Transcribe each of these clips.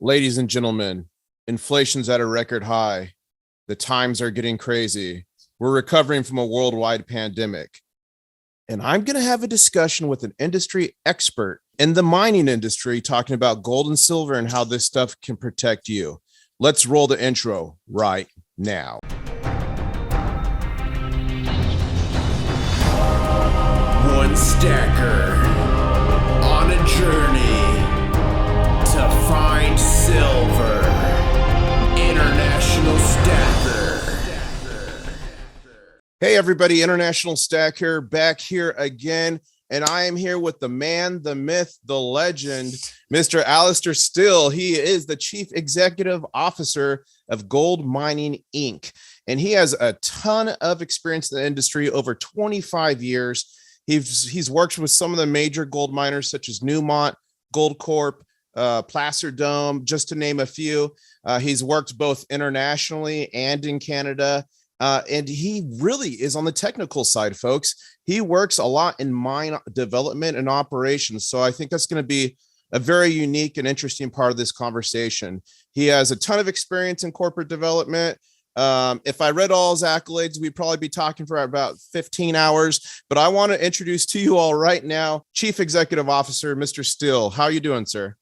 Ladies and gentlemen, inflation's at a record high. The times are getting crazy. We're recovering from a worldwide pandemic. And I'm going to have a discussion with an industry expert in the mining industry talking about gold and silver and how this stuff can protect you. Let's roll the intro right now. One stacker on a journey to find silver. International Stacker. Hey everybody, International Stacker back here again. And I am here with the man, the myth, the legend, Mr. Alistair Still. He is the Chief Executive Officer of Gold Mining Inc. And he has a ton of experience in the industry, over 25 years. He's worked with some of the major gold miners such as Newmont, Gold Corp, Placer Dome, just to name a few. He's worked both internationally and in Canada. And he really is on the technical side, folks. He works a lot in mine development and operations. So I think that's going to be a very unique and interesting part of this conversation. He has a ton of experience in corporate development. If I read all his accolades, we'd probably be talking for about 15 hours. But I want to introduce to you all right now, Chief Executive Officer, Mr. Still. How are you doing, sir?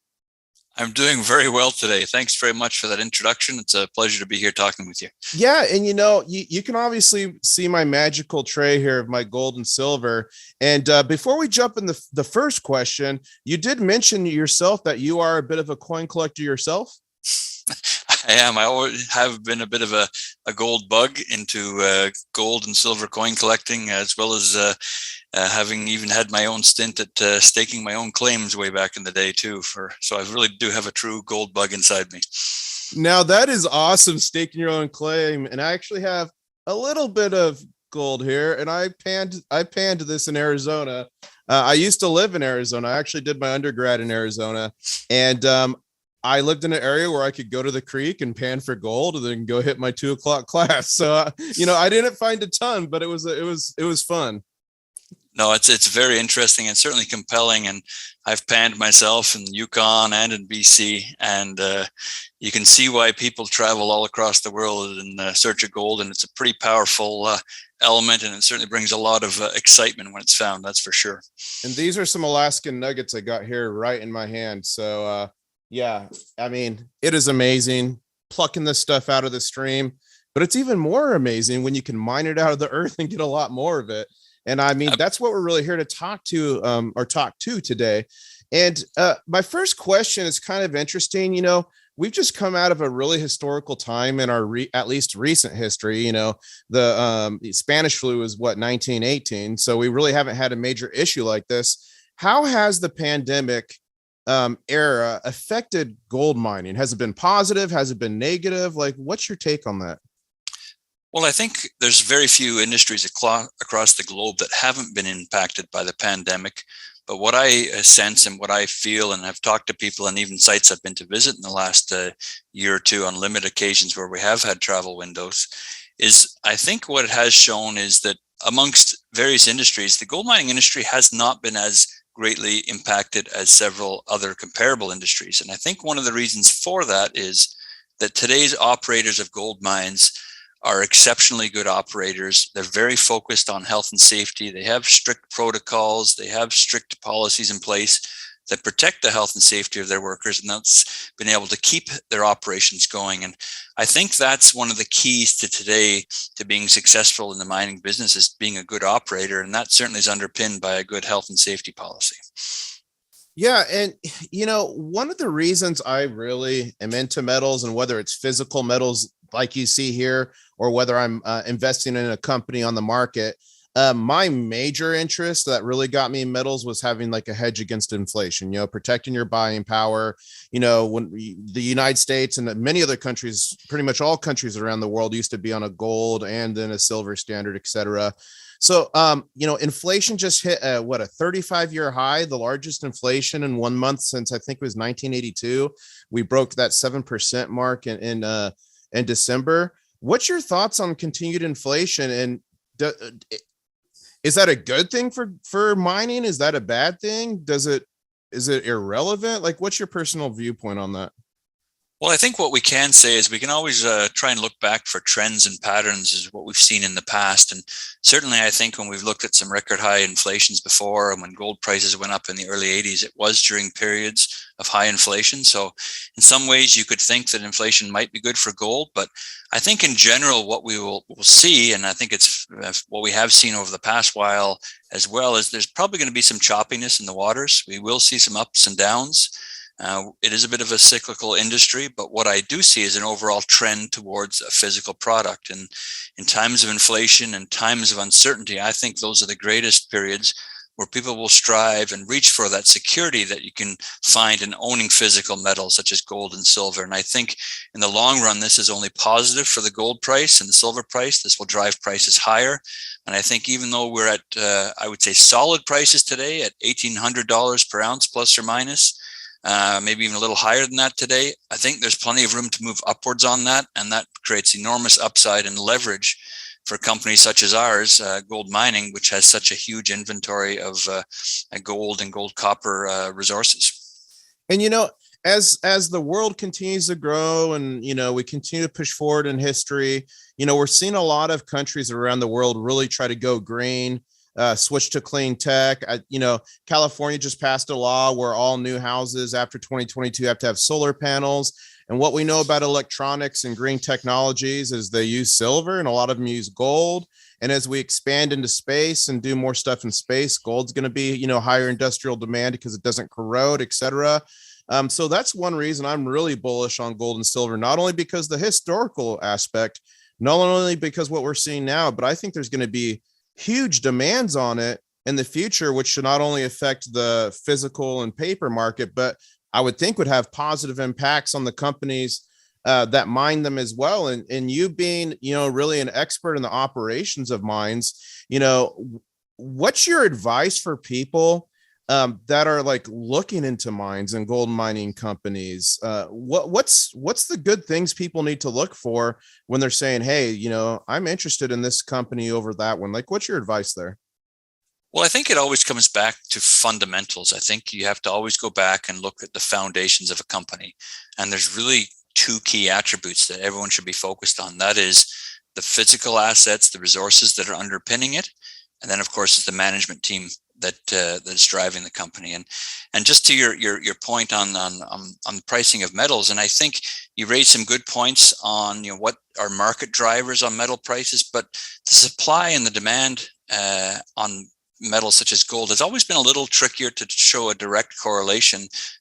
I'm doing very well today. Thanks very much for that introduction. It's a pleasure to be here talking with you. Yeah, and you can obviously see my magical tray here of my gold and silver. And before we jump in the first question, you did mention yourself that you are a bit of a coin collector yourself. I am. I always have been a bit of a gold bug into gold and silver coin collecting, as well as having even had my own stint at staking my own claims way back in the day too. So I really do have a true gold bug inside me. Now that is awesome, staking your own claim. And I actually have a little bit of gold here, and I panned this in Arizona. I used to live in Arizona. I actually did my undergrad in Arizona, and I lived in an area where I could go to the creek and pan for gold and then go hit my 2 o'clock class. So, I didn't find a ton, but it was fun. No, it's very interesting and certainly compelling. And I've panned myself in Yukon and in BC, and you can see why people travel all across the world in search of gold. And it's a pretty powerful element, and it certainly brings a lot of excitement when it's found. That's for sure. And these are some Alaskan nuggets I got here right in my hand. So, yeah, I mean, it is amazing plucking this stuff out of the stream, but it's even more amazing when you can mine it out of the earth and get a lot more of it. And I mean, that's what we're really here to talk to today. And my first question is kind of interesting. We've just come out of a really historical time in our at least recent history. The Spanish flu is 1918. So we really haven't had a major issue like this. How has the pandemic era affected gold mining? Has it been positive? Has it been negative? Like, what's your take on that? Well, I think there's very few industries across the globe that haven't been impacted by the pandemic. But what I sense and what I feel, and I've talked to people and even sites I've been to visit in the last year or two on limited occasions where we have had travel windows, is I think what it has shown is that amongst various industries, the gold mining industry has not been as greatly impacted as several other comparable industries. And I think one of the reasons for that is that today's operators of gold mines are exceptionally good operators. They're very focused on health and safety. They have strict protocols. They have strict policies in place that protect the health and safety of their workers, and that's been able to keep their operations going. And I think that's one of the keys to today to being successful in the mining business, is being a good operator, and that certainly is underpinned by a good health and safety policy. Yeah. And, one of the reasons I really am into metals, and whether it's physical metals like you see here, or whether I'm investing in a company on the market, my major interest that really got me in metals was having like a hedge against inflation, protecting your buying power. When the United States and many other countries, pretty much all countries around the world, used to be on a gold and then a silver standard, et cetera. So, inflation just hit a 35-year high, the largest inflation in 1 month since I think it was 1982. We broke that 7% mark in December. What's your thoughts on continued inflation? And is that a good thing for mining? Is that a bad thing? Is it irrelevant? Like, what's your personal viewpoint on that? Well, I think what we can say is we can always try and look back for trends and patterns is what we've seen in the past. And certainly, I think when we've looked at some record high inflations before and when gold prices went up in the early 80s, it was during periods of high inflation. So in some ways, you could think that inflation might be good for gold. But I think in general, what we'll see, and I think it's what we have seen over the past while as well, is there's probably going to be some choppiness in the waters. We will see some ups and downs. It is a bit of a cyclical industry, but what I do see is an overall trend towards a physical product. And in times of inflation and times of uncertainty, I think those are the greatest periods where people will strive and reach for that security that you can find in owning physical metals such as gold and silver. And I think in the long run, this is only positive for the gold price and the silver price. This will drive prices higher. And I think even though we're at, I would say, solid prices today at $1,800 per ounce, plus or minus, maybe even a little higher than that today, I think there's plenty of room to move upwards on that. And that creates enormous upside and leverage for companies such as ours, gold mining, which has such a huge inventory of gold and gold copper resources. And, as the world continues to grow and, we continue to push forward in history, we're seeing a lot of countries around the world really try to go green, switch to clean tech. California just passed a law where all new houses after 2022 have to have solar panels. And what we know about electronics and green technologies is they use silver and a lot of them use gold. And as we expand into space and do more stuff in space, gold's going to be, higher industrial demand because it doesn't corrode, et cetera. So that's one reason I'm really bullish on gold and silver, not only because the historical aspect, not only because what we're seeing now, but I think there's going to be huge demands on it in the future, which should not only affect the physical and paper market, but I would think would have positive impacts on the companies that mine them as well. And you being, really an expert in the operations of mines, what's your advice for people that are like looking into mines and gold mining companies? What's the good things people need to look for when they're saying, hey, I'm interested in this company over that one? Like, what's your advice there? Well, I think it always comes back to fundamentals. I think you have to always go back and look at the foundations of a company. And there's really two key attributes that everyone should be focused on. That is the physical assets, the resources that are underpinning it. And then, of course, is the management team that's driving the company. And just to your point on the pricing of metals, and I think you raised some good points on what are market drivers on metal prices, but the supply and the demand on metals such as gold has always been a little trickier to show a direct correlation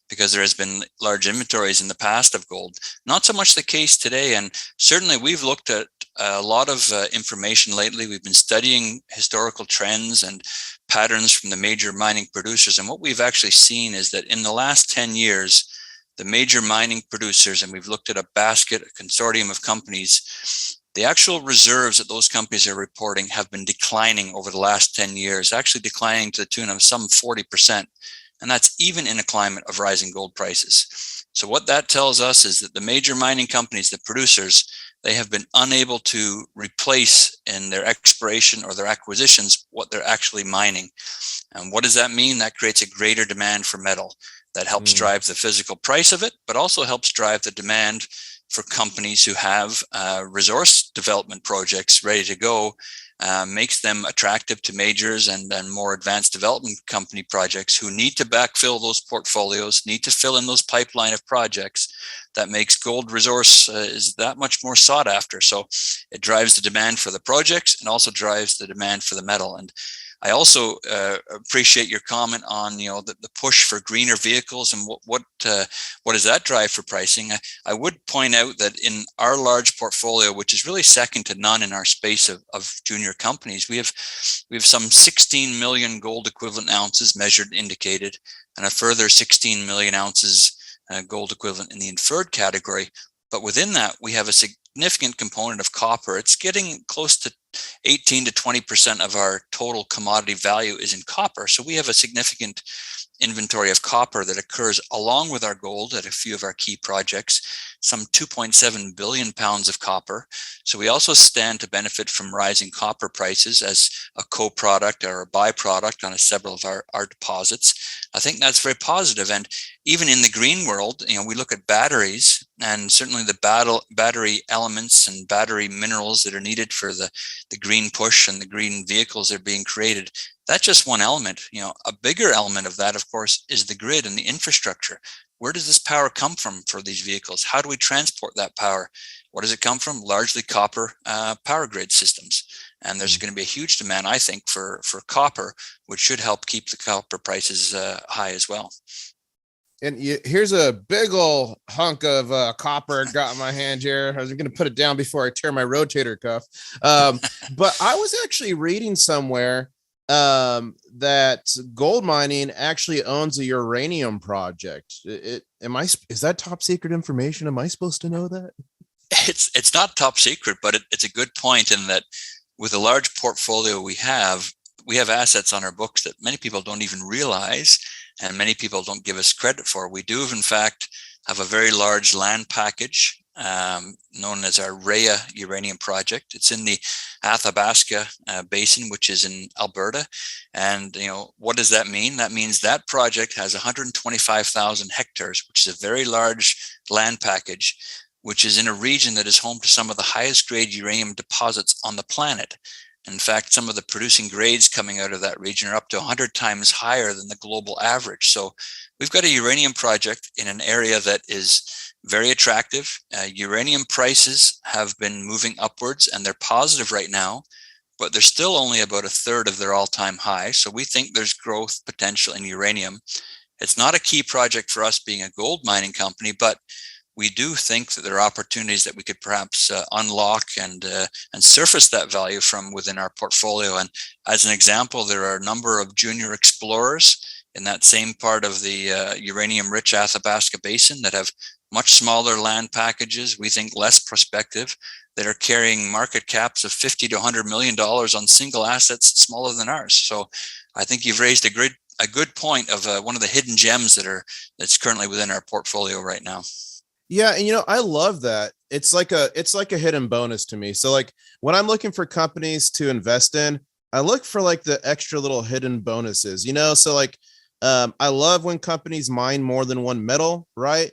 because there has been large inventories in the past of gold. Not so much the case today. And certainly we've looked at a lot of information lately. We've been studying historical trends and patterns from the major mining producers. And what we've actually seen is that in the last 10 years, the major mining producers, and we've looked at a basket, a consortium of companies, the actual reserves that those companies are reporting have been declining over the last 10 years, actually declining to the tune of some 40%. And that's even in a climate of rising gold prices. So what that tells us is that the major mining companies, the producers, they have been unable to replace in their exploration or their acquisitions what they're actually mining. And what does that mean? That creates a greater demand for metal. That helps drive the physical price of it, but also helps drive the demand for companies who have resource development projects ready to go, makes them attractive to majors and more advanced development company projects who need to backfill those portfolios, need to fill in those pipeline of projects. That makes gold resource is that much more sought after. So it drives the demand for the projects and also drives the demand for the metal. And I also appreciate your comment on the push for greener vehicles and what does that drive for pricing. I would point out that in our large portfolio, which is really second to none in our space of junior companies, we have some 16 million gold equivalent ounces measured and indicated, and a further 16 million ounces gold equivalent in the inferred category. But within that, we have a significant component of copper. It's getting close to 18 to 20% of our total commodity value is in copper. So we have a significant inventory of copper that occurs along with our gold at a few of our key projects, some 2.7 billion pounds of copper. So we also stand to benefit from rising copper prices as a co-product or a byproduct on several of our deposits. I think that's very positive. And even in the green world, we look at batteries, and certainly the battery elements and battery minerals that are needed for the green push and the green vehicles that are being created. That's just one element. A bigger element of that, of course, is the grid and the infrastructure. Where does this power come from for these vehicles? How do we transport that power? What does it come from? Largely copper power grid systems. And there's going to be a huge demand, I think, for copper, which should help keep the copper prices high as well. And here's a big old hunk of copper I got in my hand here. I was going to put it down before I tear my rotator cuff. But I was actually reading somewhere that gold mining actually owns a uranium project. Is that top secret information? Am I supposed to know that? It's not top secret, but it's a good point in that with a large portfolio we have assets on our books that many people don't even realize and many people don't give us credit for. We do, in fact, have a very large land package known as our Rhea uranium project. It's in the Athabasca Basin, which is in Alberta. And, what does that mean? That means that project has 125,000 hectares, which is a very large land package, which is in a region that is home to some of the highest grade uranium deposits on the planet. In fact, some of the producing grades coming out of that region are up to 100 times higher than the global average. So we've got a uranium project in an area that is very attractive. Uranium prices have been moving upwards and they're positive right now, but they're still only about a third of their all-time high. So we think there's growth potential in uranium. It's not a key project for us being a gold mining company, but we do think that there are opportunities that we could perhaps unlock and surface that value from within our portfolio. And as an example, there are a number of junior explorers in that same part of the uranium-rich Athabasca Basin that have much smaller land packages, we think less prospective, that are carrying market caps of $50 to $100 million on single assets smaller than ours. So I think you've raised a good point of one of the hidden gems that's currently within our portfolio right now. Yeah, and I love that. It's like a hidden bonus to me. So like when I'm looking for companies to invest in, I look for like the extra little hidden bonuses, so like I love when companies mine more than one metal, right?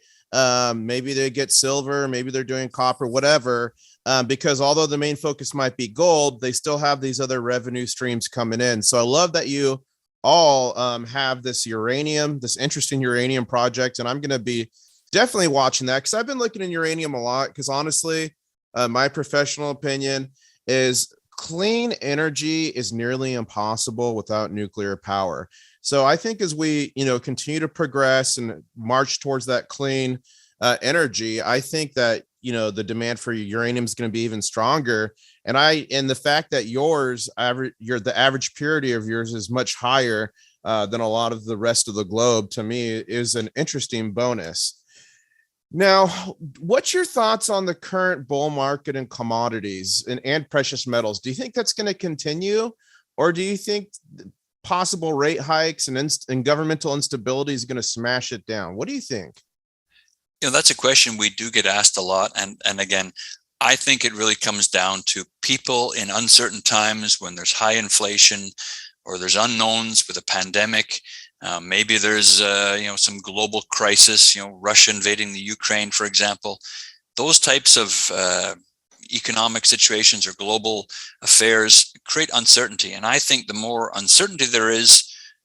Maybe they get silver, maybe they're doing copper, whatever, because although the main focus might be gold, they still have these other revenue streams coming in. So I love that you all have this interesting uranium project, and I'm going to be definitely watching that because I've been looking in uranium a lot because honestly, my professional opinion is clean energy is nearly impossible without nuclear power. So I think as we, continue to progress and march towards that clean energy, I think that, the demand for uranium is going to be even stronger. And the fact that the average purity of yours is much higher than a lot of the rest of the globe, to me, is an interesting bonus. Now, what's your thoughts on the current bull market in commodities and precious metals? Do you think that's going to continue, or do you think possible rate hikes and governmental instability is going to smash it down? What do you think? That's a question we do get asked a lot. And again, I think it really comes down to people in uncertain times when there's high inflation or there's unknowns with a pandemic. Maybe there's some global crisis, Russia invading the Ukraine, for example. Those types of economic situations or global affairs create uncertainty. And I think the more uncertainty there is,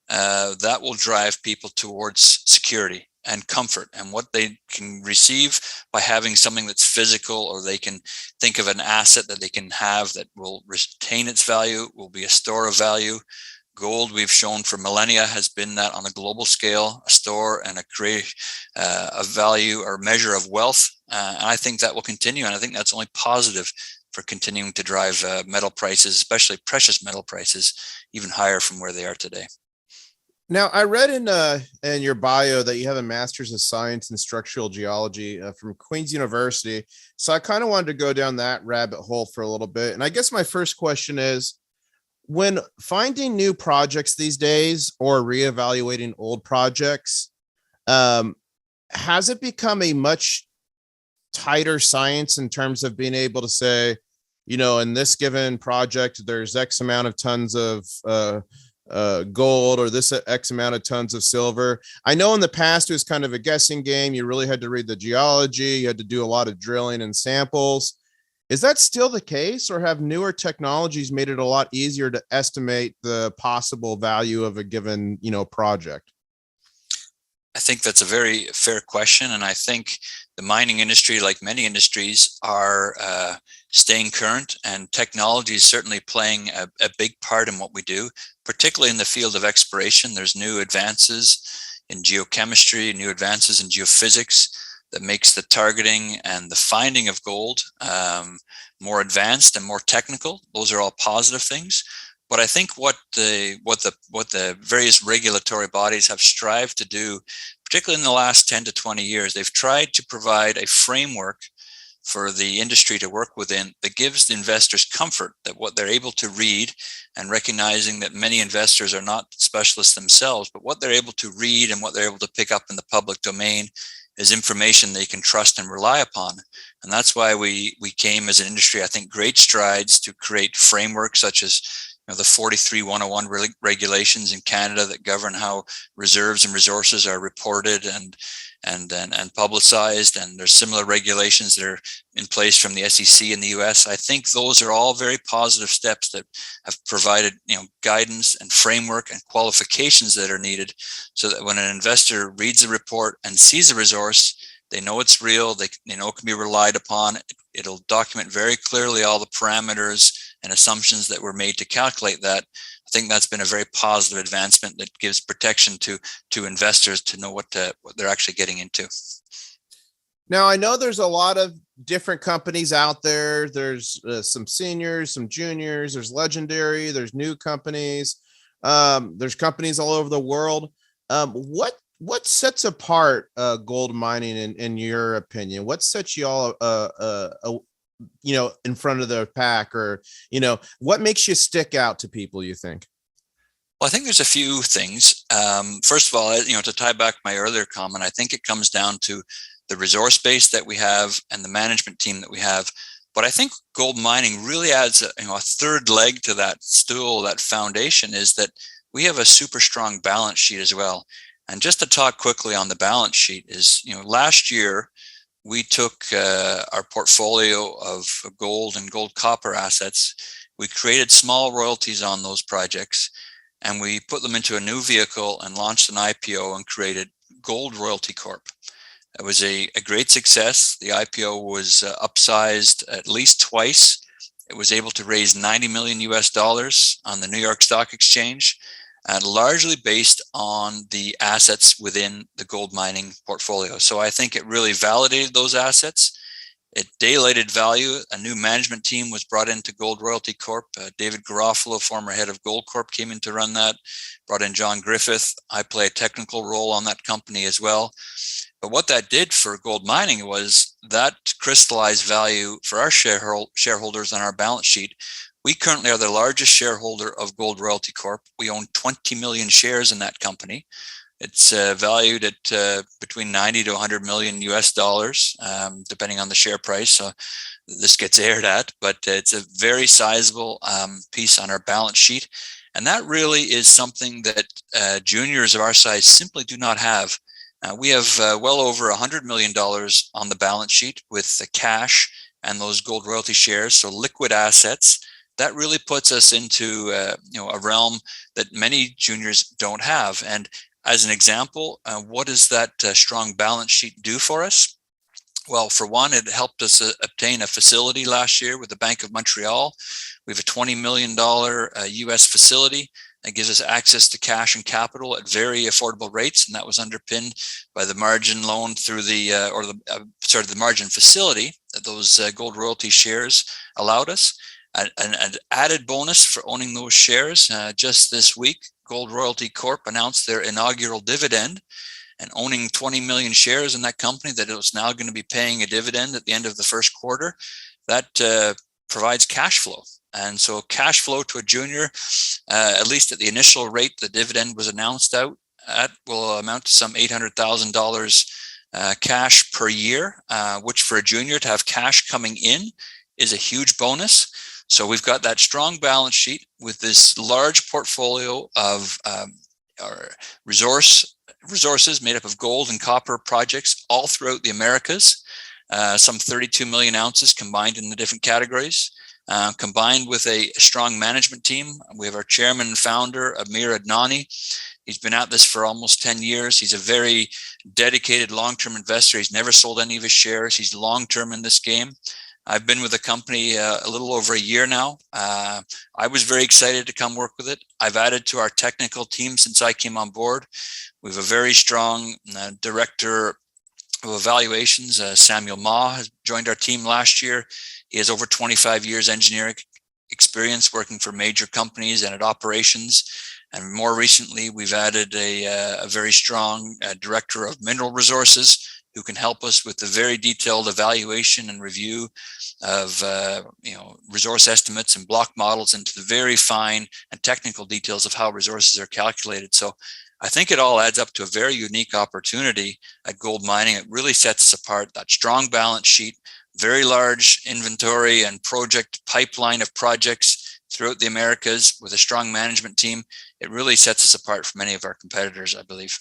that will drive people towards security and comfort and what they can receive by having something that's physical, or they can think of an asset that they can have that will retain its value, will be a store of value. Gold, we've shown for millennia, has been that on a global scale, a store and a value or measure of wealth. And I think that will continue. And I think that's only positive for continuing to drive metal prices, especially precious metal prices, even higher from where they are today. Now, I read in your bio that you have a master's of science in structural geology from Queen's University. So I kind of wanted to go down that rabbit hole for a little bit. And I guess my first question is, when finding new projects these days or reevaluating old projects, um, has it become a much tighter science in terms of being able to say, in this given project, there's X amount of tons of gold or this X amount of tons of silver? I know in the past it was kind of a guessing game. You really had to read the geology, you had to do a lot of drilling and samples. Is that still the case, or have newer technologies made it a lot easier to estimate the possible value of a given, project? I think that's a very fair question. And I think the mining industry, like many industries, are staying current, and technology is certainly playing a big part in what we do, particularly in the field of exploration. There's new advances in geochemistry, new advances in geophysics that makes the targeting and the finding of gold more advanced and more technical. Those are all positive things. But I think what the various regulatory bodies have strived to do, particularly in the last 10 to 20 years, they've tried to provide a framework for the industry to work within that gives the investors comfort that what they're able to read, and recognizing that many investors are not specialists themselves, but what they're able to read and what they're able to pick up in the public domain is information they can trust and rely upon. And that's why we came as an industry, I think, great strides to create frameworks such as the 43-101 regulations in Canada that govern how reserves and resources are reported and publicized. And there's similar regulations that are in place from the SEC in the US. I think those are all very positive steps that have provided, guidance and framework and qualifications that are needed, so that when an investor reads the report and sees a resource, they know it's real, they know it can be relied upon. It'll document very clearly all the parameters and assumptions that were made to calculate that. I think that's been a very positive advancement that gives protection to investors to know what they're actually getting into. Now, I know there's a lot of different companies out there. There's some seniors, some juniors, there's legendary, there's new companies. There's companies all over the world. What sets apart gold mining in your opinion? What sets you all in front of the pack, or what makes you stick out to people, you think? Well, I think there's a few things. First of all, to tie back my earlier comment, I think it comes down to the resource base that we have and the management team that we have. But I think gold mining really adds a third leg to that stool, that foundation, is that we have a super strong balance sheet as well. And just to talk quickly on the balance sheet is, last year we took our portfolio of gold and gold copper assets. We created small royalties on those projects, and we put them into a new vehicle and launched an IPO and created Gold Royalty Corp. It was a great success. The IPO was upsized at least twice. It was able to raise $90 million on the New York Stock Exchange, and largely based on the assets within the gold mining portfolio. So I think it really validated those assets. It daylighted value. A new management team was brought into Gold Royalty Corp. David Garofalo, former head of Gold Corp, came in to run that. Brought in John Griffith. I play a technical role on that company as well. But what that did for gold mining was that crystallized value for our shareholders on our balance sheet. We currently are the largest shareholder of Gold Royalty Corp. We own 20 million shares in that company. It's valued at between 90 to 100 million US dollars, depending on the share price. So this gets aired at, but it's a very sizable piece on our balance sheet. And that really is something that juniors of our size simply do not have. We have well over $100 million on the balance sheet with the cash and those gold royalty shares, so liquid assets. That really puts us into a realm that many juniors don't have. And as an example, what does that strong balance sheet do for us? Well, for one, it helped us obtain a facility last year with the Bank of Montreal. We have a $20 million US facility that gives us access to cash and capital at very affordable rates, and that was underpinned by the margin loan through the margin facility that those gold royalty shares allowed us. An added bonus for owning those shares, just this week, Gold Royalty Corp announced their inaugural dividend, and owning 20 million shares in that company, that it was now going to be paying a dividend at the end of the first quarter. That provides cash flow. And so cash flow to a junior, at least at the initial rate the dividend was announced out at, will amount to some $800,000 cash per year, which for a junior to have cash coming in is a huge bonus. So we've got that strong balance sheet with this large portfolio of our resources made up of gold and copper projects all throughout the Americas, some 32 million ounces combined in the different categories. Combined with a strong management team. We have our chairman and founder, Amir Adnani. He's been at this for almost 10 years. He's a very dedicated long-term investor. He's never sold any of his shares. He's long-term in this game. I've been with the company a little over a year now. I was very excited to come work with it. I've added to our technical team since I came on board. We have a very strong director of evaluations. Samuel Ma has joined our team last year. He has over 25 years engineering experience working for major companies and at operations. And more recently, we've added a very strong director of mineral resources who can help us with the very detailed evaluation and review of resource estimates and block models into the very fine and technical details of how resources are calculated. So I think it all adds up to a very unique opportunity at gold mining. It really sets us apart, that strong balance sheet, very large inventory and project pipeline of projects throughout the Americas with a strong management team. It really sets us apart from many of our competitors, I believe.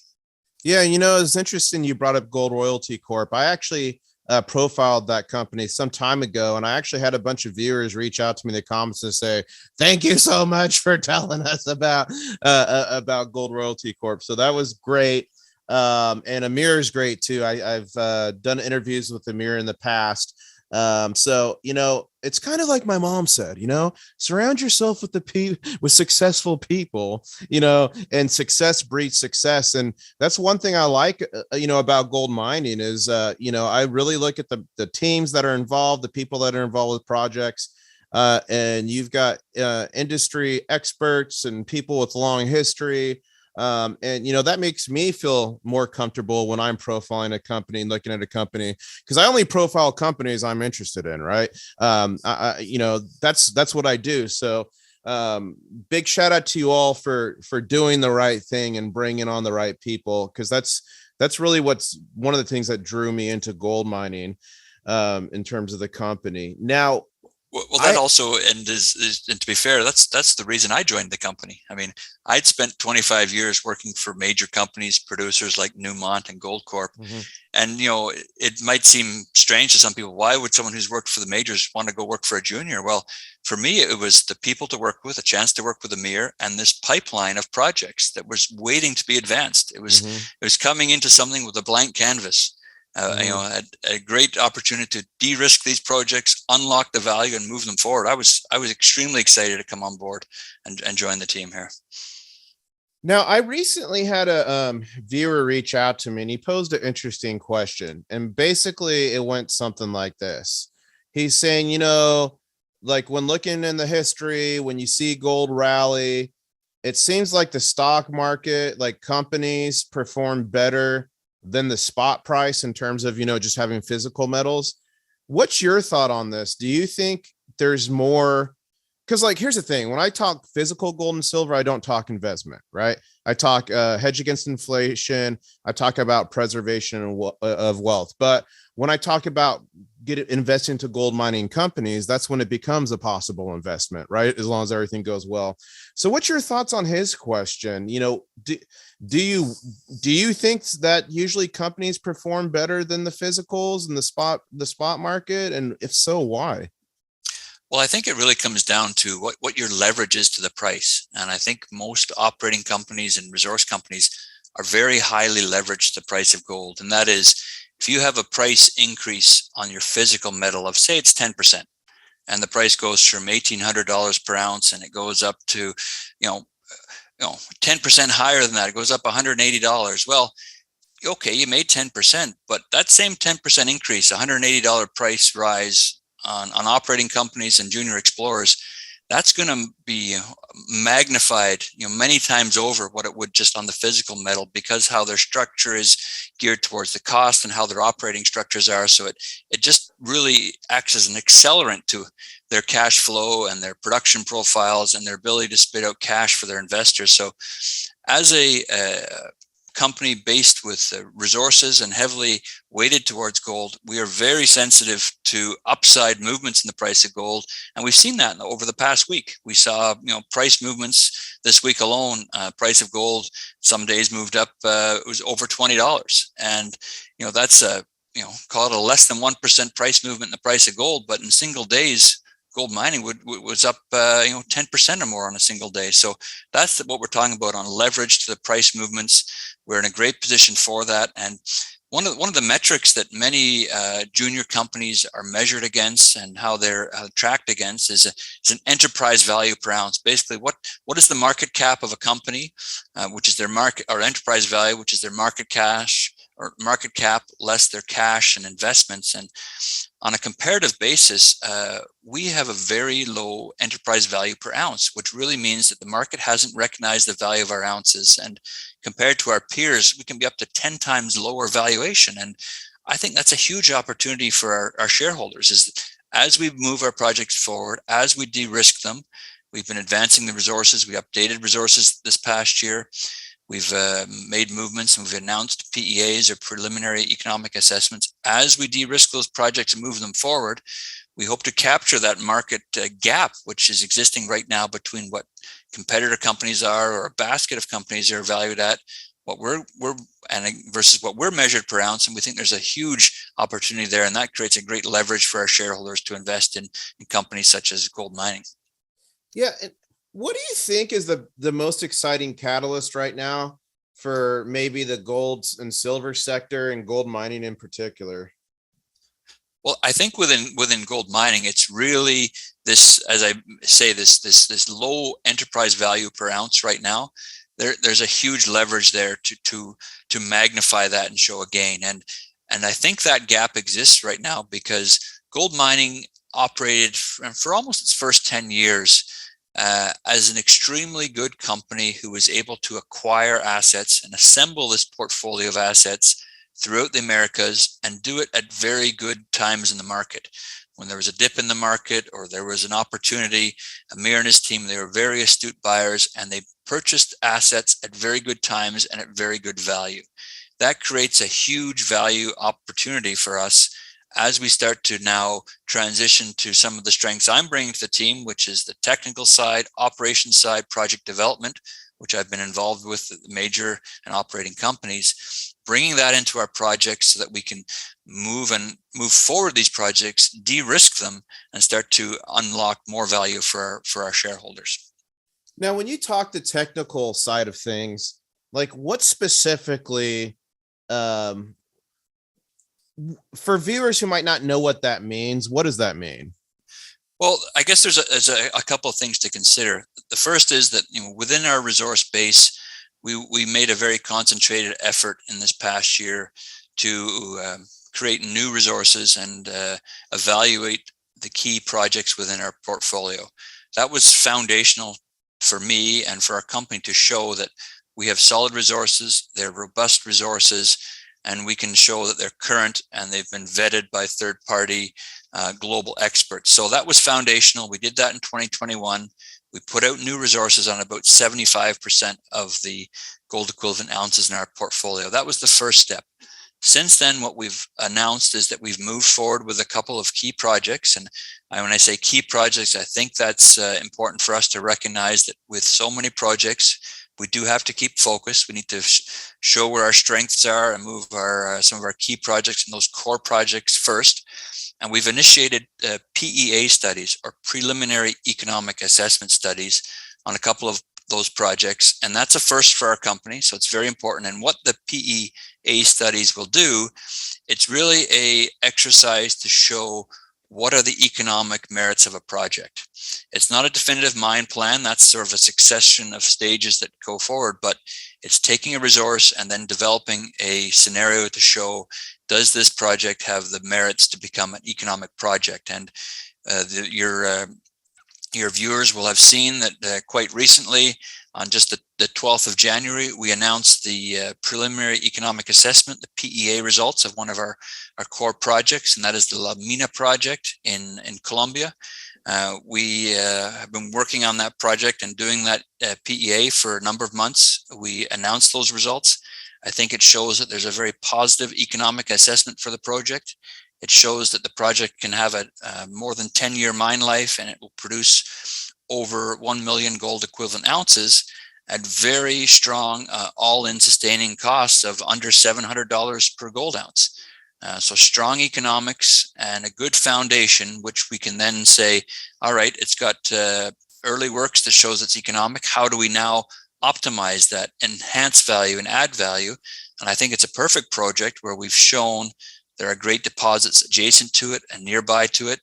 Yeah, it's interesting you brought up Gold Royalty Corp. I actually profiled that company some time ago, and I actually had a bunch of viewers reach out to me in the comments and say, thank you so much for telling us about Gold Royalty Corp. So that was great. And Amir is great too. I've done interviews with Amir in the past. So, it's kind of like my mom said, surround yourself with successful people, and success breeds success. And that's one thing I like, about gold mining is, I really look at the teams that are involved, the people that are involved with projects. And you've got industry experts and people with long history. And that makes me feel more comfortable when I'm profiling a company and looking at a company, because I only profile companies I'm interested in, right? That's what I do. So big shout out to you all for doing the right thing and bringing on the right people, because that's really what's one of the things that drew me into gold mining in terms of the company. Now, well, that also, and and to be fair, that's the reason I joined the company. I mean, I'd spent 25 years working for major companies, producers like Newmont and Goldcorp. Mm-hmm. And, it might seem strange to some people. Why would someone who's worked for the majors want to go work for a junior? Well, for me, it was the people to work with, a chance to work with Amir, and this pipeline of projects that was waiting to be advanced. It was coming into something with a blank canvas. A great opportunity to de-risk these projects, unlock the value, and move them forward. I was extremely excited to come on board and join the team here. Now, I recently had a viewer reach out to me, and he posed an interesting question. And basically, it went something like this. He's saying, like when looking in the history, when you see gold rally, it seems like the stock market, like companies perform better than the spot price in terms of, just having physical metals. What's your thought on this? Do you think there's more? Because here's the thing, when I talk physical gold and silver, I don't talk investment, right? I talk hedge against inflation. I talk about preservation of wealth. But when I talk about investing into gold mining companies, that's when it becomes a possible investment, right? As long as everything goes well. So what's your thoughts on his question? Do you think that usually companies perform better than the physicals and the spot market? And if so, why? Well, I think it really comes down to what your leverage is to the price. And I think most operating companies and resource companies are very highly leveraged to the price of gold. And that is, if you have a price increase on your physical metal of, say, it's 10%, and the price goes from $1,800 per ounce and it goes up to, 10% higher than that, it goes up $180. Well, okay, you made 10%, but that same 10% increase, $180 price rise on operating companies and junior explorers, that's going to be magnified, many times over what it would just on the physical metal, because how their structure is geared towards the cost and how their operating structures are. So it just really acts as an accelerant to their cash flow and their production profiles and their ability to spit out cash for their investors. So as a company based with resources and heavily weighted towards gold, we are very sensitive to upside movements in the price of gold. And we've seen that over the past week. We saw, price movements this week alone. Price of gold some days moved up, it was over $20. And, that's call it a less than 1% price movement in the price of gold, but in single days, gold mining was up 10% or more on a single day. So that's what we're talking about on leverage to the price movements. We're in a great position for that. And one of the metrics that many junior companies are measured against and how they're tracked against is an enterprise value per ounce. Basically, what is the market cap of a company, which is their market, or enterprise value, which is their market cash or market cap less their cash and investments. And on a comparative basis, we have a very low enterprise value per ounce, which really means that the market hasn't recognized the value of our ounces. And compared to our peers, we can be up to 10 times lower valuation. And I think that's a huge opportunity for our shareholders, is as we move our projects forward, as we de-risk them. We've been advancing the resources. We updated resources this past year. We've made movements and we've announced PEAs, or preliminary economic assessments. As we de-risk those projects and move them forward, we hope to capture that market gap, which is existing right now between what competitor companies are, or a basket of companies are valued at, what we're versus what we're measured per ounce. And we think there's a huge opportunity there, and that creates a great leverage for our shareholders to invest in companies such as gold mining. Yeah. What do you think is the most exciting catalyst right now for maybe the gold and silver sector and gold mining in particular? Well, I think within gold mining, it's really this, as I say, this low enterprise value per ounce right now. There's a huge leverage there to magnify that and show a gain. And I think that gap exists right now because gold mining operated for almost its first 10 years as an extremely good company who was able to acquire assets and assemble this portfolio of assets throughout the Americas and do it at very good times in the market. When there was a dip in the market or there was an opportunity, Amir and his team, they were very astute buyers, and they purchased assets at very good times and at very good value. That creates a huge value opportunity for us as we start to now transition to some of the strengths I'm bringing to the team, which is the technical side, operations side, project development, which I've been involved with major and operating companies, bringing that into our projects so that we can move forward these projects, de-risk them, and start to unlock more value for our shareholders. Now, when you talk the technical side of things, like what specifically, for viewers who might not know what that means, what does that mean? Well, I guess there's a couple of things to consider. The first is that within our resource base, we made a very concentrated effort in this past year to create new resources and evaluate the key projects within our portfolio. That was foundational for me and for our company to show that we have solid resources, they're robust resources, and we can show that they're current and they've been vetted by third-party global experts. So that was foundational. We did that in 2021. We put out new resources on about 75% of the gold equivalent ounces in our portfolio. That was the first step. Since then, what we've announced is that we've moved forward with a couple of key projects. And when I say key projects, I think that's important for us to recognize that with so many projects, we do have to keep focused. We need to show where our strengths are and move some of our key projects and those core projects first. And we've initiated PEA studies, or preliminary economic assessment studies, on a couple of those projects. And that's a first for our company. So it's very important. And what the PEA studies will do, it's really an exercise to show what are the economic merits of a project. It's not a definitive mine plan. That's sort of a succession of stages that go forward, but it's taking a resource and then developing a scenario to show, does this project have the merits to become an economic project? And your Your viewers will have seen that quite recently, on just the 12th of January, we announced the preliminary economic assessment, the PEA results of one of our core projects, and that is the La Mina project in Colombia. We have been working on that project and doing that PEA for a number of months. We announced those results. I think it shows that there's a very positive economic assessment for the project. It shows that the project can have a more than 10-year mine life, and it will produce over 1 million gold equivalent ounces at very strong all-in sustaining costs of under $700 per gold ounce. So strong economics and a good foundation, which we can then say, all right, it's got early works that shows it's economic. How do we now optimize that, enhance value and add value? And I think it's a perfect project where we've shown there are great deposits adjacent to it and nearby to it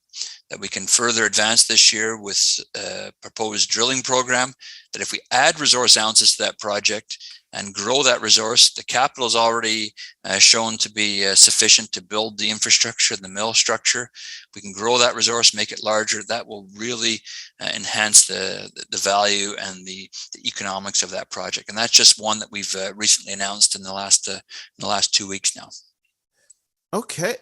that we can further advance this year with a proposed drilling program, that if we add resource ounces to that project and grow that resource, the capital is already shown to be sufficient to build the infrastructure, the mill structure. We can grow that resource, make it larger. That will really enhance the value and the economics of that project. And that's just one that we've recently announced in the last 2 weeks now. Okay.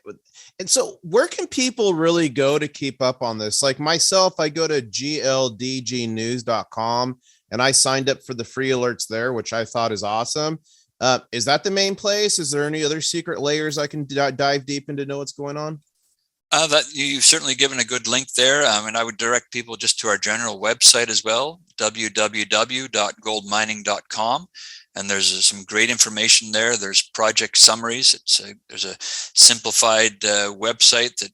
And so where can people really go to keep up on this? Like myself, I go to gldgnews.com and I signed up for the free alerts there, which I thought is awesome. Is that the main place? Is there any other secret layers I can dive deep into know what's going on? That you've certainly given a good link there. And I would direct people just to our general website as well, www.goldmining.com. And there's some great information there. There's project summaries. There's a simplified website that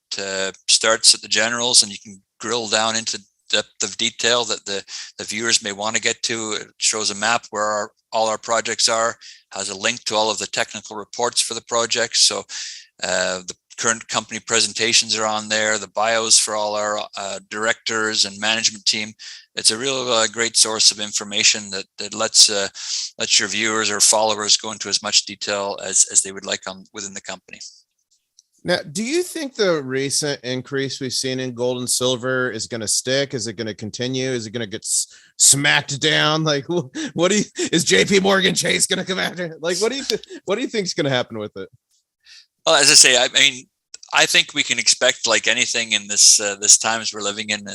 starts at the generals, and you can drill down into depth of detail that the viewers may want to get to. It shows a map where all our projects are, has a link to all of the technical reports for the projects. So the current company presentations are on there, the bios for all our directors and management team. It's a real great source of information that lets your viewers or followers go into as much detail as they would like within the company. Now, do you think the recent increase we've seen in gold and silver is going to stick? Is it going to continue? Is it going to get smacked down? Like, what do you, is JP Morgan Chase going to come after? Like, what do you think is going to happen with it? Well, as I say, I mean, I think we can expect, like anything in this times we're living in,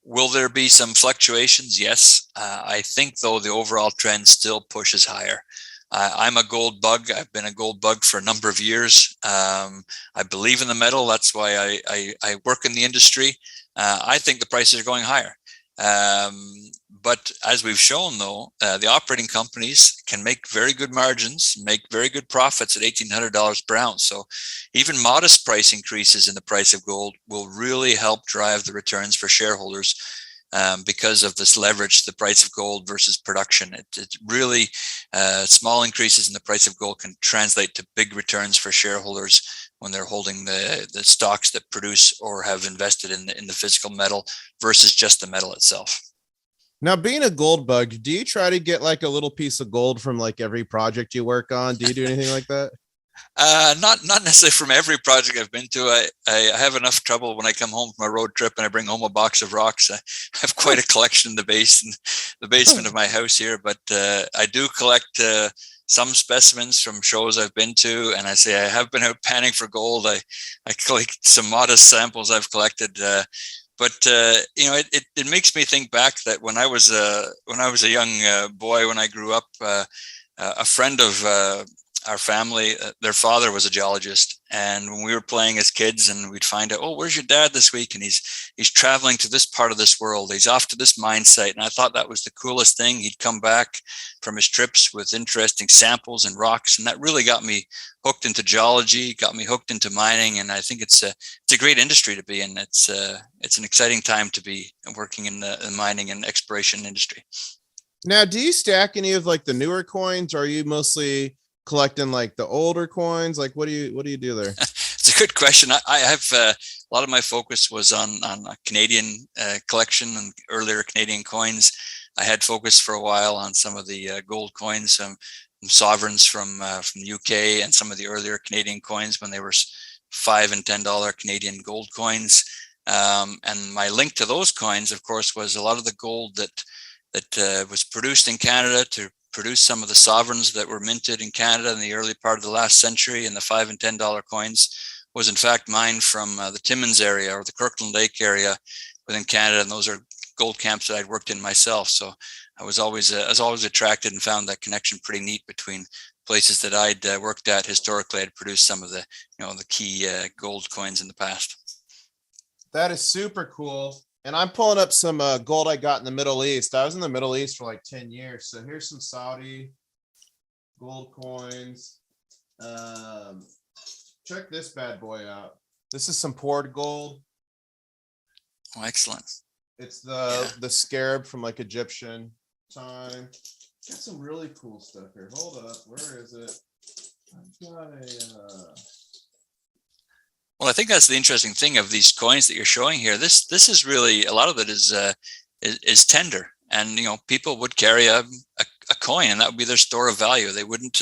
will there be some fluctuations? Yes. I think, though, the overall trend still pushes higher. I'm a gold bug. I've been a gold bug for a number of years. I believe in the metal. That's why I work in the industry. I think the prices are going higher. But as we've shown, though, the operating companies can make very good margins, make very good profits at $1,800 per ounce. So even modest price increases in the price of gold will really help drive the returns for shareholders because of this leverage to the price of gold versus production. It really, small increases in the price of gold can translate to big returns for shareholders when they're holding the stocks that produce or have invested in the physical metal versus just the metal itself. Now, being a gold bug, do you try to get like a little piece of gold from like every project you work on? Do you do anything like that? Not necessarily from every project I've been to. I have enough trouble when I come home from a road trip and I bring home a box of rocks. I have quite a collection in the basement of my house here, but I do collect some specimens from shows I've been to, and I say I have been out panning for gold. I collect some modest samples I've collected. But you know, it makes me think back that when I was a young boy, when I grew up, a friend of our family, their father was a geologist, and when we were playing as kids, and we'd find out, oh, where's your dad this week? And he's traveling to this part of this world. He's off to this mine site, and I thought that was the coolest thing. He'd come back from his trips with interesting samples and rocks, and that really got me hooked into geology, got me hooked into mining, and I think it's a great industry to be in. It's an exciting time to be working in the mining and exploration industry. Now, do you stack any of like the newer coins, or are you mostly collecting like the older coins? Like, what do you do there? It's a good question. I have a lot of my focus was on a Canadian collection and earlier Canadian coins. I had focused for a while on some of the gold coins, some sovereigns from the UK, and some of the earlier Canadian coins when they were $5 and $10 Canadian gold coins. And my link to those coins, of course, was a lot of the gold that was produced in Canada to produce some of the sovereigns that were minted in Canada in the early part of the last century, and the $5 and $10 coins was in fact mined from the Timmins area or the Kirkland Lake area within Canada, and those are gold camps that I'd worked in myself. So I was always attracted and found that connection pretty neat between places that I'd worked at historically. I'd produced some of the the key gold coins in the past. That is super cool. And I'm pulling up some gold I got in the Middle East. I was in the Middle East for like 10 years. So here's some Saudi gold coins. Check this bad boy out. This is some poured gold. Oh, excellent. It's the scarab from like Egyptian time. Got some really cool stuff here. Hold up. Where is it? I've got a Well, I think that's the interesting thing of these coins that you're showing here. This is really, a lot of it is tender, and people would carry a coin, and that would be their store of value. They wouldn't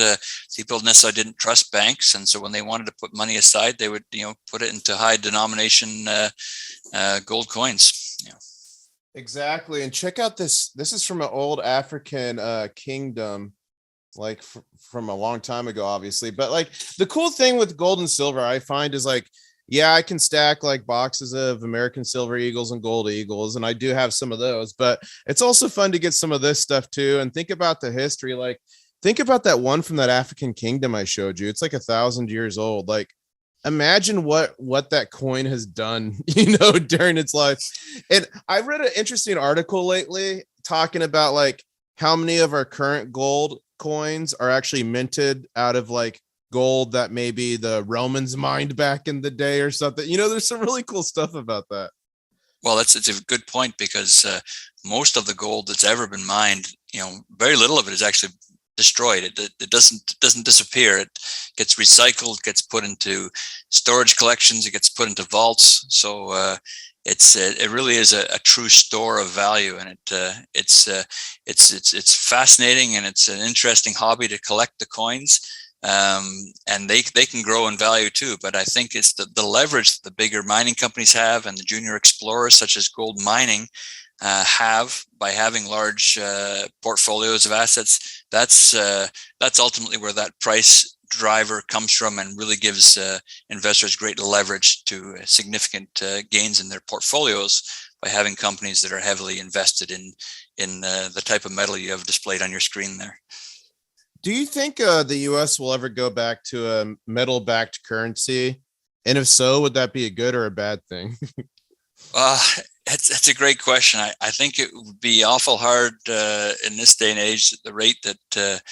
people necessarily didn't trust banks, and so when they wanted to put money aside, they would put it into high denomination gold coins. Exactly. And check out this. This is from an old African kingdom, like from a long time ago, obviously. But like the cool thing with gold and silver, I find is like, yeah, I can stack like boxes of American silver eagles and gold eagles, and I do have some of those, but it's also fun to get some of this stuff too. And think about the history. Like, think about that one from that African kingdom I showed you. It's like 1,000 years old. Like, imagine what that coin has done, during its life. And I read an interesting article lately talking about like how many of our current gold coins are actually minted out of like gold that maybe the Romans mined back in the day or something. There's some really cool stuff about that. Well, it's a good point, because most of the gold that's ever been mined, very little of it is actually destroyed. It doesn't disappear. It gets recycled, gets put into storage collections, it gets put into vaults. So it really is a true store of value, and it's fascinating, and it's an interesting hobby to collect the coins. And they can grow in value too. But I think it's the leverage that the bigger mining companies have, and the junior explorers such as gold mining have by having large portfolios of assets. That's ultimately where that price driver comes from, and really gives investors great leverage to significant gains in their portfolios by having companies that are heavily invested in the type of metal you have displayed on your screen there. Do you think the U.S. will ever go back to a metal-backed currency? And if so, would that be a good or a bad thing? It's a great question. I think it would be awful hard in this day and age, at the rate that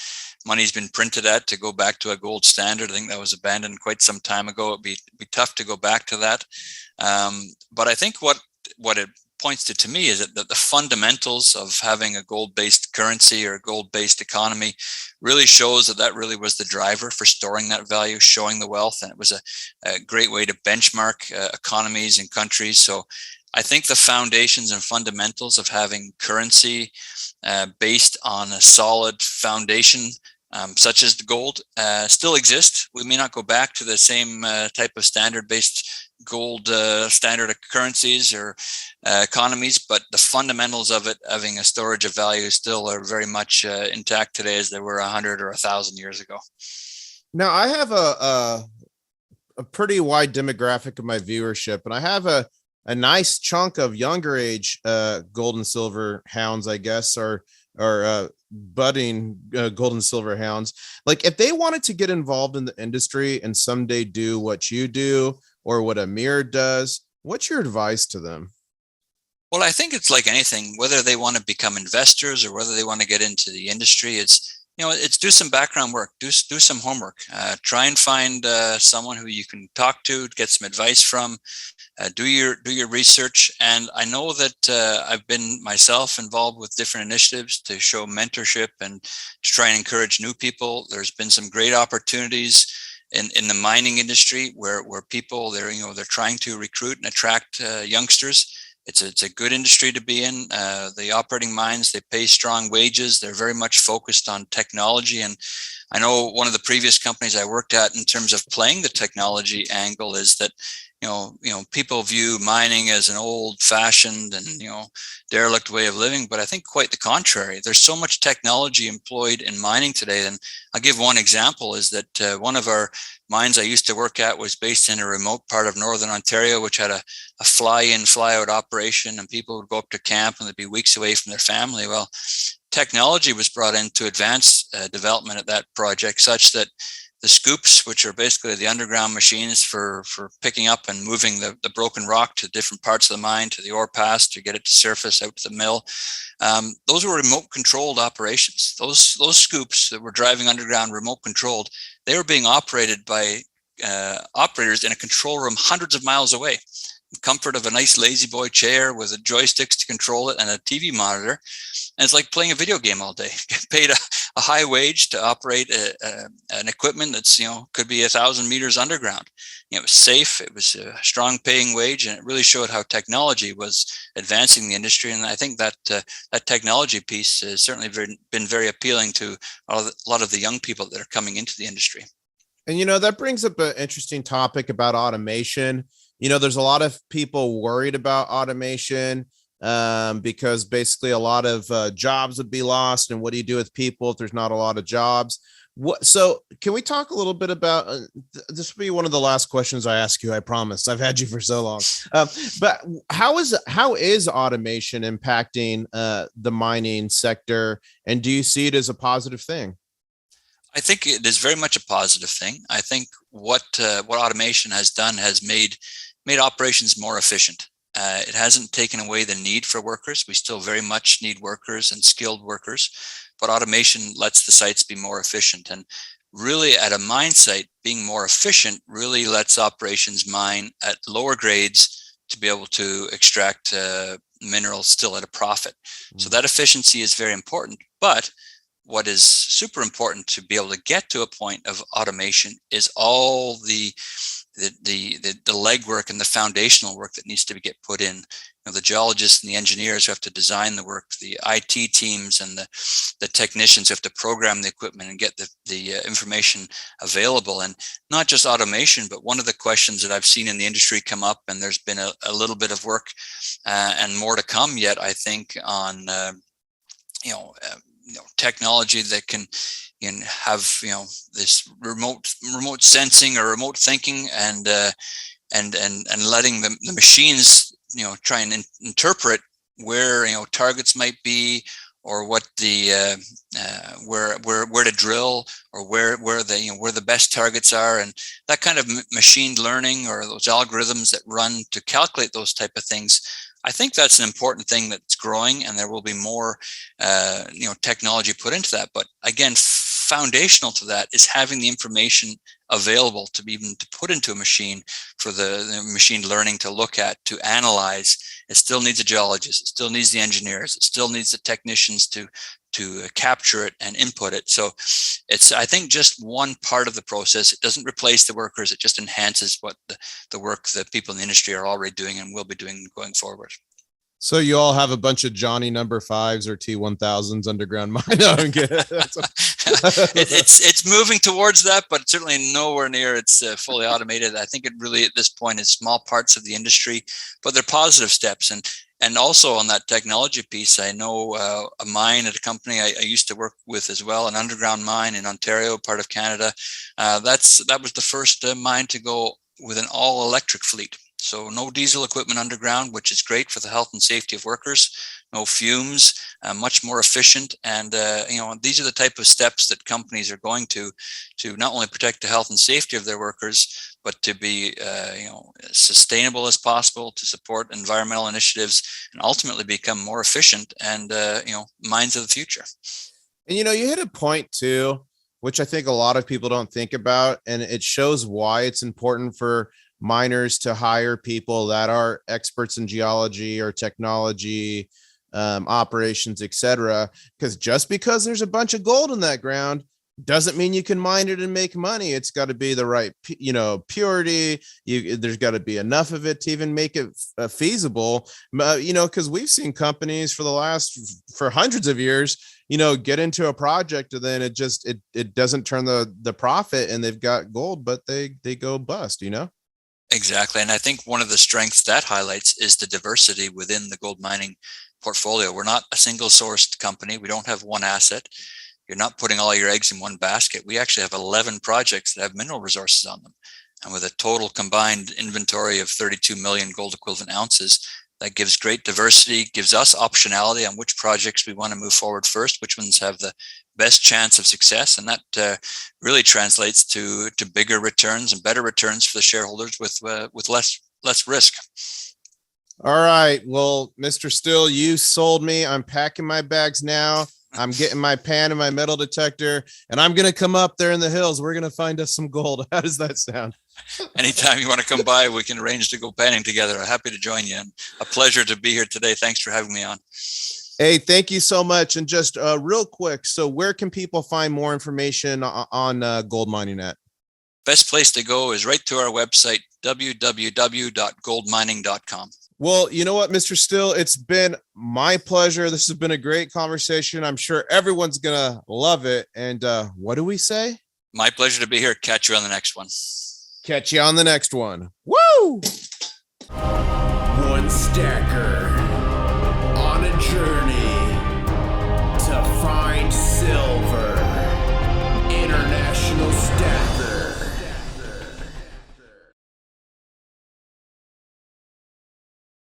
money's been printed at, to go back to a gold standard. I think that was abandoned quite some time ago. It'd be tough to go back to that. But I think what it points to me is that the fundamentals of having a gold-based currency or a gold-based economy really shows that really was the driver for storing that value, showing the wealth, and it was a great way to benchmark economies and countries. So I think the foundations and fundamentals of having currency based on a solid foundation, such as the gold, still exist. We may not go back to the same type of standard-based gold standard currencies or economies, but the fundamentals of it, having a storage of value, still are very much intact today as they were 100 or 1,000 years ago. Now, I have a pretty wide demographic of my viewership, and I have a nice chunk of younger age gold and silver hounds, I guess, or budding gold and silver hounds. Like, if they wanted to get involved in the industry and someday do what you do or what Amir does, what's your advice to them? Well, I think it's like anything, whether they want to become investors or whether they want to get into the industry, it's do some background work, do some homework, try and find someone who you can talk to, get some advice from, do your research. And I know that I've been myself involved with different initiatives to show mentorship and to try and encourage new people. There's been some great opportunities in the mining industry where people they're trying to recruit and attract youngsters. It's a good industry to be in. The operating mines, they pay strong wages. They're very much focused on technology. And I know one of the previous companies I worked at, in terms of playing the technology angle, is that people view mining as an old fashioned and, derelict way of living, but I think quite the contrary. There's so much technology employed in mining today. And I'll give one example is that one of our mines I used to work at was based in a remote part of Northern Ontario, which had a fly-in, fly-out operation, and people would go up to camp and they'd be weeks away from their family. Well, technology was brought in to advance development at that project such that the scoops, which are basically the underground machines for picking up and moving the broken rock to different parts of the mine, to the ore pass, to get it to surface out to the mill. Those were remote controlled operations. Those scoops that were driving underground remote controlled, they were being operated by operators in a control room hundreds of miles away. The comfort of a nice lazy boy chair with a joysticks to control it and a TV monitor. And it's like playing a video game all day. Get paid a high wage to operate an equipment that's, could be 1,000 meters underground. It was safe. It was a strong paying wage, and it really showed how technology was advancing the industry. And I think that that technology piece has certainly been very appealing to a lot of the young people that are coming into the industry. And, that brings up an interesting topic about automation. There's a lot of people worried about automation because basically a lot of jobs would be lost. And what do you do with people if there's not a lot of jobs? So can we talk a little bit about this will be one of the last questions I ask you. I promise. I've had you for so long. But how is automation impacting the mining sector? And do you see it as a positive thing? I think it is very much a positive thing. I think what automation has done has made operations more efficient. It hasn't taken away the need for workers. We still very much need workers and skilled workers, but automation lets the sites be more efficient. And really at a mine site, being more efficient really lets operations mine at lower grades to be able to extract minerals still at a profit. So that efficiency is very important. But what is super important to be able to get to a point of automation is all the legwork and the foundational work that needs to get put in. The geologists and the engineers who have to design the work, the IT teams and the technicians who have to program the equipment and get the information available. And not just automation, but one of the questions that I've seen in the industry come up, and there's been a little bit of work and more to come yet, I think, on technology that can have this remote sensing or remote thinking and letting the machines try and interpret where targets might be, or what the where to drill, or where the best targets are, and that kind of machine learning or those algorithms that run to calculate those type of things. I think that's an important thing that's growing, and there will be more, technology put into that. But again, foundational to that is having the information available to put into a machine for the machine learning to look at, to analyze. It still needs a geologist. It still needs the engineers. It still needs the technicians to capture it and input it. So it's, I think, just one part of the process. It doesn't replace the workers. It just enhances what the work that people in the industry are already doing and will be doing going forward. So you all have a bunch of Johnny number 5s or T1000s underground mine. No, I'm kidding. It's moving towards that, but certainly nowhere near it's fully automated. I think it really at this point is small parts of the industry, but they're positive steps. And also on that technology piece, I know a mine at a company I used to work with as well, an underground mine in Ontario, part of Canada. That was the first mine to go with an all electric fleet. So no diesel equipment underground, which is great for the health and safety of workers. No fumes, much more efficient. And, these are the type of steps that companies are going to not only protect the health and safety of their workers, but to be, as sustainable as possible, to support environmental initiatives, and ultimately become more efficient and, mines of the future. And, you hit a point too, which I think a lot of people don't think about, and it shows why it's important for miners to hire people that are experts in geology or technology, operations, etc. Because just because there's a bunch of gold in that ground doesn't mean you can mine it and make money. It's got to be the right, purity. There's got to be enough of it to even make it feasible. Because we've seen companies for hundreds of years, get into a project and then it doesn't turn the profit, and they've got gold, but they go bust. Exactly. And I think one of the strengths that highlights is the diversity within the gold mining portfolio. We're not a single sourced company. We don't have one asset. You're not putting all your eggs in one basket. We actually have 11 projects that have mineral resources on them. And with a total combined inventory of 32 million gold equivalent ounces, that gives great diversity, gives us optionality on which projects we want to move forward first, which ones have the best chance of success. And that really translates to bigger returns and better returns for the shareholders with less risk. All right. Well, Mr. Still, you sold me. I'm packing my bags now. I'm getting my pan and my metal detector, and I'm going to come up there in the hills. We're going to find us some gold. How does that sound? Anytime you want to come by, we can arrange to go panning together. I'm happy to join you, and a pleasure to be here today. Thanks for having me on. Hey, thank you so much. And just real quick, so where can people find more information on gold mining at? Best place to go is right to our website, www.goldmining.com. Well, you know what, Mr. Still, it's been my pleasure. This has been a great conversation. I'm sure everyone's going to love it. And what do we say? My pleasure to be here. Catch you on the next one. Catch you on the next one. Woo! One stacker.